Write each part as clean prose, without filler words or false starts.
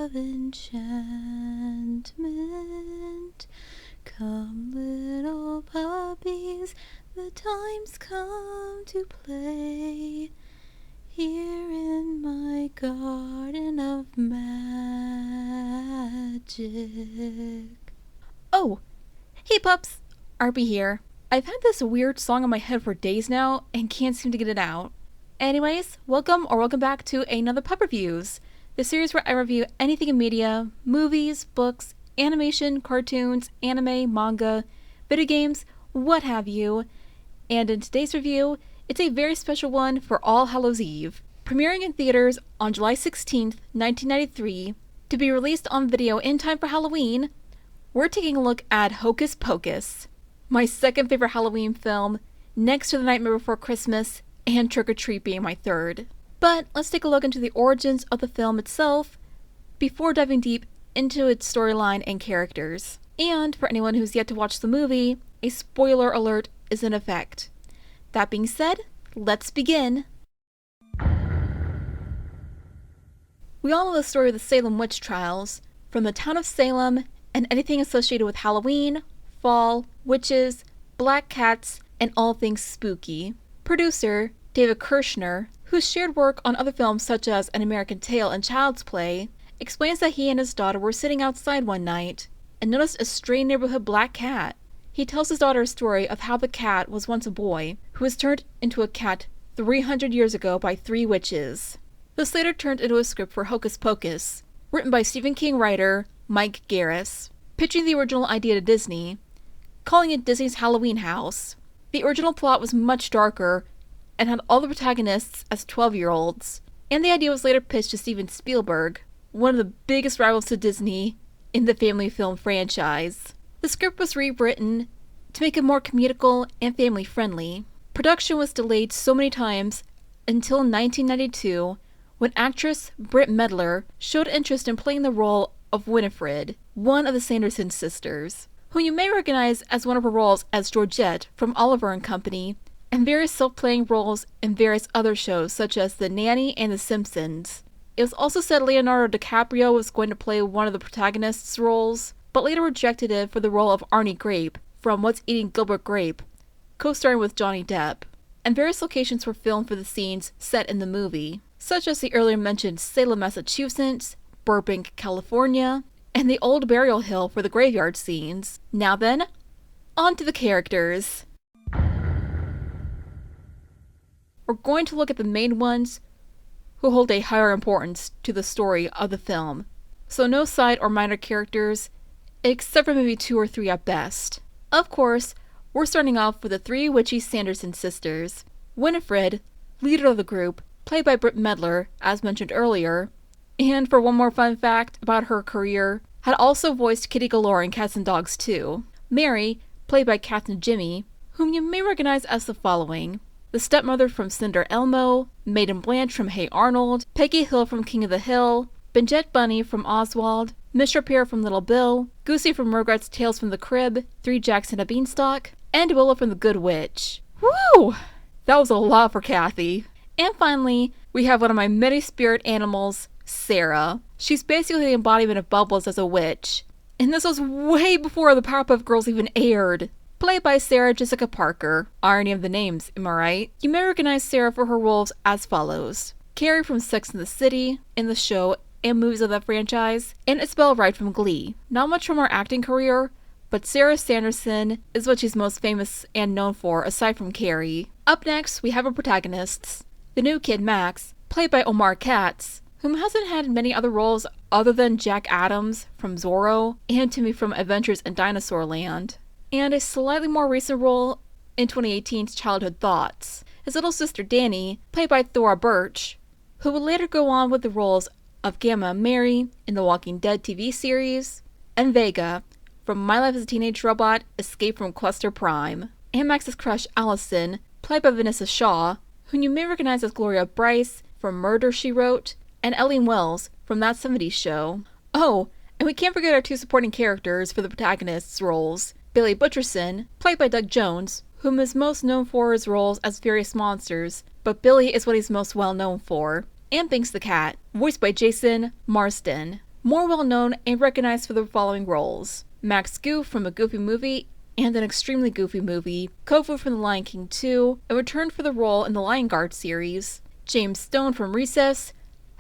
of enchantment. Come, little puppies, the time's come to play here in my garden of magic. Oh, hey pups, Arby here. I've had this weird song in my head for days now and can't seem to get it out. Anyways, welcome back to another Pup Reviews, the series where I review anything in media, movies, books, animation, cartoons, anime, manga, video games, what have you. And in today's review, it's a very special one for All Hallows Eve, premiering in theaters on July 16th, 1993, to be released on video in time for Halloween. We're taking a look at Hocus Pocus, my second favorite Halloween film, next to The Nightmare Before Christmas and Trick or Treat being my third. But let's take a look into the origins of the film itself before diving deep into its storyline and characters. And for anyone who's yet to watch the movie, a spoiler alert is in effect. That being said, let's begin. We all know the story of the Salem witch trials, from the town of Salem and anything associated with Halloween, fall, witches, black cats, and all things spooky. Producer David Kirshner, who's shared work on other films such as An American Tail and Child's Play, explains that he and his daughter were sitting outside one night and noticed a stray neighborhood black cat. He tells his daughter a story of how the cat was once a boy who was turned into a cat 300 years ago by 3 witches. This later turned into a script for Hocus Pocus, written by Stephen King writer Mike Garris, pitching the original idea to Disney, calling it Disney's Halloween House. The original plot was much darker and had all the protagonists as 12-year-olds, and the idea was later pitched to Steven Spielberg, one of the biggest rivals to Disney in the family film franchise. The script was rewritten to make it more comedical and family-friendly. Production was delayed so many times until 1992, when actress Britt Medler showed interest in playing the role of Winifred, one of the Sanderson sisters, who you may recognize as one of her roles as Georgette from Oliver and Company, and various self-playing roles in various other shows such as The Nanny and The Simpsons. It was also said Leonardo DiCaprio was going to play one of the protagonists' roles, but later rejected it for the role of Arnie Grape from What's Eating Gilbert Grape, co-starring with Johnny Depp. And various locations were filmed for the scenes set in the movie, such as the earlier mentioned Salem, Massachusetts, Burbank, California, and the old burial hill for the graveyard scenes. Now then, on to the characters. We're going to look at the main ones who hold a higher importance to the story of the film, so no side or minor characters, except for maybe 2 or 3 at best. Of course, we're starting off with the 3 witchy Sanderson sisters. Winifred, leader of the group, played by Britt Medler, as mentioned earlier, and for one more fun fact about her career, had also voiced Kitty Galore in Cats and Dogs 2. Mary, played by Captain Jimmy, whom you may recognize as the following: the stepmother from Cinder Elmo, Maiden Blanche from Hey Arnold, Peggy Hill from King of the Hill, Benjette Bunny from Oswald, Miss Rapier from Little Bill, Goosey from Rugrats Tales from the Crib, 3 Jacks and a Beanstalk, and Willow from The Good Witch. Woo! That was a lot for Kathy. And finally, we have one of my many spirit animals, Sarah. She's basically the embodiment of Bubbles as a witch. And this was way before the Powerpuff Girls even aired. Played by Sarah Jessica Parker. Irony of the names, am I right? You may recognize Sarah for her roles as follows: Carrie from Sex and the City, in the show and movies of that franchise, and Isabel Wright from Glee. Not much from her acting career, but Sarah Sanderson is what she's most famous and known for aside from Carrie. Up next, we have our protagonists. The new kid Max, played by Omar Katz, whom hasn't had many other roles other than Jack Adams from Zorro and Timmy from Adventures in Dinosaur Land, and a slightly more recent role in 2018's Childhood Thoughts. His little sister Danny, played by Thora Birch, who would later go on with the roles of Gamma Mary in the Walking Dead TV series, and Vega from My Life as a Teenage Robot, Escape from Cluster Prime, and Max's crush Allison, played by Vanessa Shaw, whom you may recognize as Gloria Bryce from Murder, She Wrote, and Eileen Wells from That 70s Show. Oh, and we can't forget our 2 supporting characters for the protagonists' roles. Billy Butcherson, played by Doug Jones, whom is most known for his roles as various monsters, but Billy is what he's most well known for. And Binks the Cat, voiced by Jason Marsden. more well known and recognized for the following roles: Max Goof from A Goofy Movie and An Extremely Goofy Movie, Kofu from The Lion King 2, and returned for the role in the Lion Guard series, James Stone from Recess,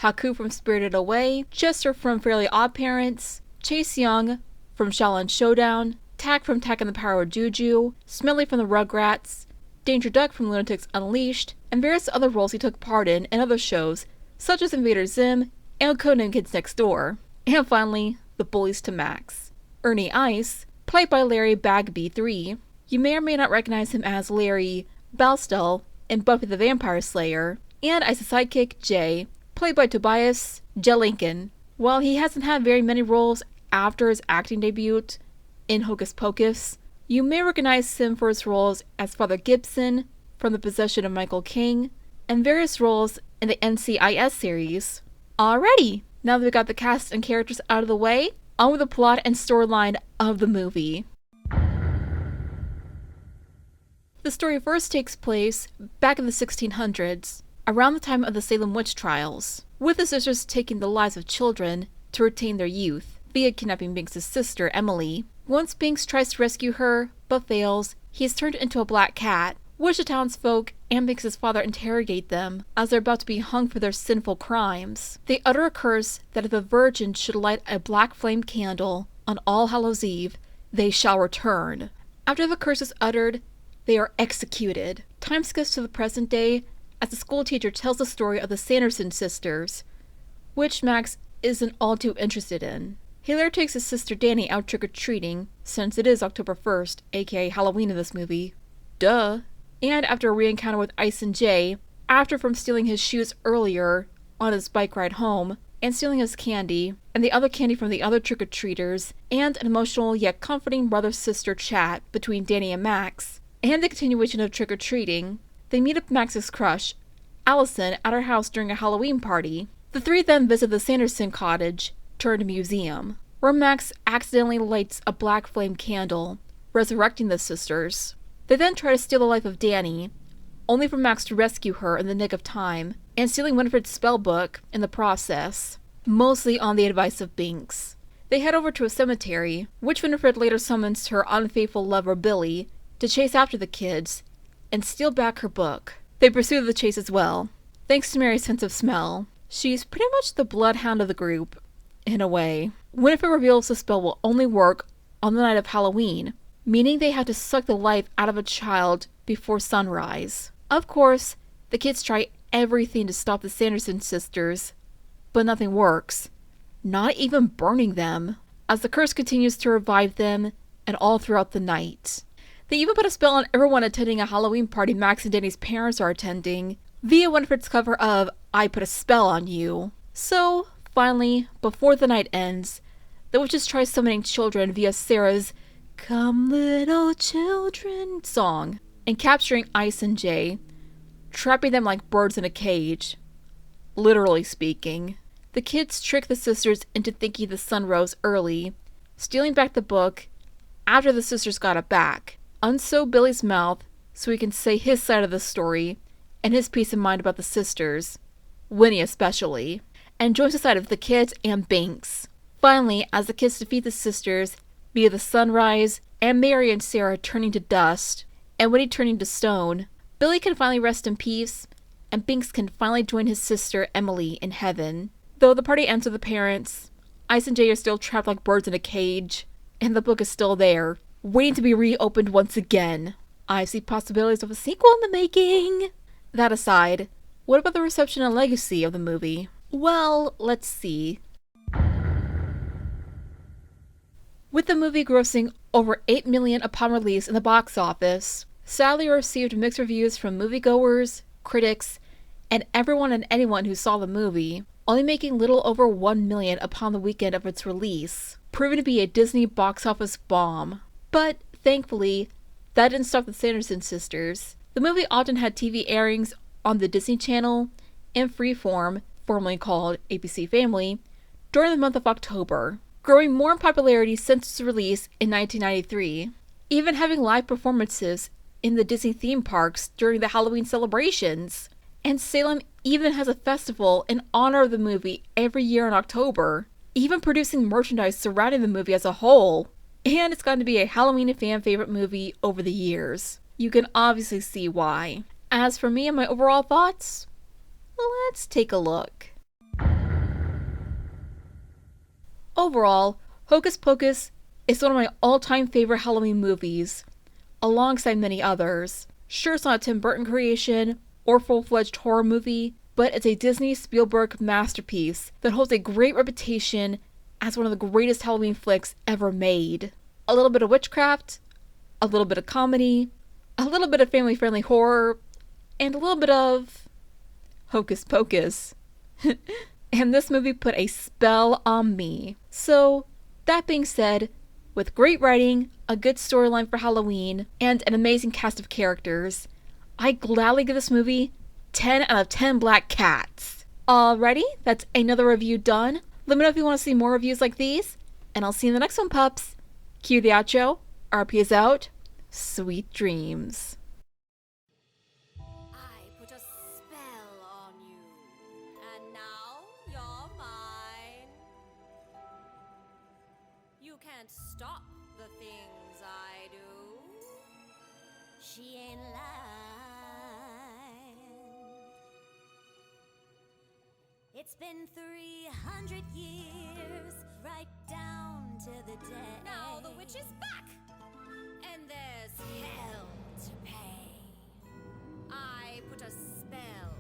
Haku from Spirited Away, Chester from Fairly Odd Parents, Chase Young from Shaolin Showdown, Tak from Tak and the Power of Juju, Smelly from the Rugrats, Danger Duck from Lunatics Unleashed, and various other roles he took part in other shows, such as Invader Zim and Codename Kids Next Door. And finally, the bullies to Max. Ernie Ice, played by Larry Bagby III. You may or may not recognize him as Larry Balstel in Buffy the Vampire Slayer, and as a sidekick, Jay, played by Tobias Jelinkin. While he hasn't had very many roles after his acting debut in Hocus Pocus, you may recognize him for his roles as Father Gibson from The Possession of Michael King, and various roles in the NCIS series. Alrighty, now that we got the cast and characters out of the way, on with the plot and storyline of the movie. The story first takes place back in the 1600s, around the time of the Salem witch trials, with the sisters taking the lives of children to retain their youth, via kidnapping Binks' sister, Emily. Once Binks tries to rescue her, but fails, he is turned into a black cat, which the townsfolk and Binks' father interrogate them as they're about to be hung for their sinful crimes. They utter a curse that if a virgin should light a black flame candle on All Hallows Eve, they shall return. After the curse is uttered, they are executed. Time skips to the present day as the school teacher tells the story of the Sanderson Sisters, which Max isn't all too interested in. He later takes his sister Danny out trick-or-treating, since it is October 1st, aka Halloween in this movie. Duh. And after a re-encounter with Ice and Jay, after from stealing his shoes earlier on his bike ride home, and stealing his candy, and the other candy from the other trick-or-treaters, and an emotional yet comforting brother-sister chat between Danny and Max, and the continuation of trick-or-treating, they meet up Max's crush, Allison, at her house during a Halloween party. The three then visit the Sanderson cottage, turned museum, where Max accidentally lights a black flame candle, resurrecting the sisters. They then try to steal the life of Danny, only for Max to rescue her in the nick of time, and stealing Winifred's spellbook in the process, mostly on the advice of Binks. They head over to a cemetery, which Winifred later summons her unfaithful lover Billy to chase after the kids and steal back her book. They pursue the chase as well, thanks to Mary's sense of smell. She's pretty much the bloodhound of the group, in a way. Winifred reveals the spell will only work on the night of Halloween, meaning they have to suck the life out of a child before sunrise. Of course, the kids try everything to stop the Sanderson sisters, but nothing works. Not even burning them, as the curse continues to revive them, and all throughout the night. They even put a spell on everyone attending a Halloween party Max and Danny's parents are attending, via Winifred's cover of I Put a Spell on You. So, finally, before the night ends, the witches try summoning children via Sarah's Come Little Children song, and capturing Ice and Jay, trapping them like birds in a cage, literally speaking. The kids trick the sisters into thinking the sun rose early, stealing back the book after the sisters got it back, unsew Billy's mouth so he can say his side of the story and his peace of mind about the sisters, Winnie especially, and joins the side of the kids and Binks. Finally, as the kids defeat the sisters via the sunrise and Mary and Sarah turning to dust and Winnie turning to stone, Billy can finally rest in peace, and Binks can finally join his sister Emily in heaven. Though the party ends with the parents, Ice and Jay are still trapped like birds in a cage, and the book is still there, waiting to be reopened once again. I see possibilities of a sequel in the making. That aside, what about the reception and legacy of the movie? Well, let's see. With the movie grossing over $8 million upon release in the box office, sadly received mixed reviews from moviegoers, critics, and everyone and anyone who saw the movie, only making little over $1 million upon the weekend of its release, proving to be a Disney box office bomb. But, thankfully, that didn't stop the Sanderson sisters. The movie often had TV airings on the Disney Channel and Freeform, formerly called ABC Family, during the month of October, growing more in popularity since its release in 1993, even having live performances in the Disney theme parks during the Halloween celebrations. And Salem even has a festival in honor of the movie every year in October. even producing merchandise surrounding the movie as a whole. And it's gotten to be a Halloween fan favorite movie over the years. You can obviously see why. As for me and my overall thoughts, let's take a look. Overall, Hocus Pocus is one of my all-time favorite Halloween movies, alongside many others. Sure, it's not a Tim Burton creation or full-fledged horror movie, but it's a Disney Spielberg masterpiece that holds a great reputation as one of the greatest Halloween flicks ever made. A little bit of witchcraft, a little bit of comedy, a little bit of family-friendly horror, and a little bit of Hocus Pocus. And this movie put a spell on me. So, that being said, with great writing, a good storyline for Halloween, and an amazing cast of characters, I gladly give this movie 10 out of 10 black cats. Alrighty, that's another review done. Let me know if you want to see more reviews like these, and I'll see you in the next one, pups. Cue the outro. RP is out. Sweet dreams. I put a spell on you, and now you're mine. You can't stop the things I do. She ain't lying. It's been 300 years, right down to the day. Now the witch is back, and there's hell to pay. I put a spell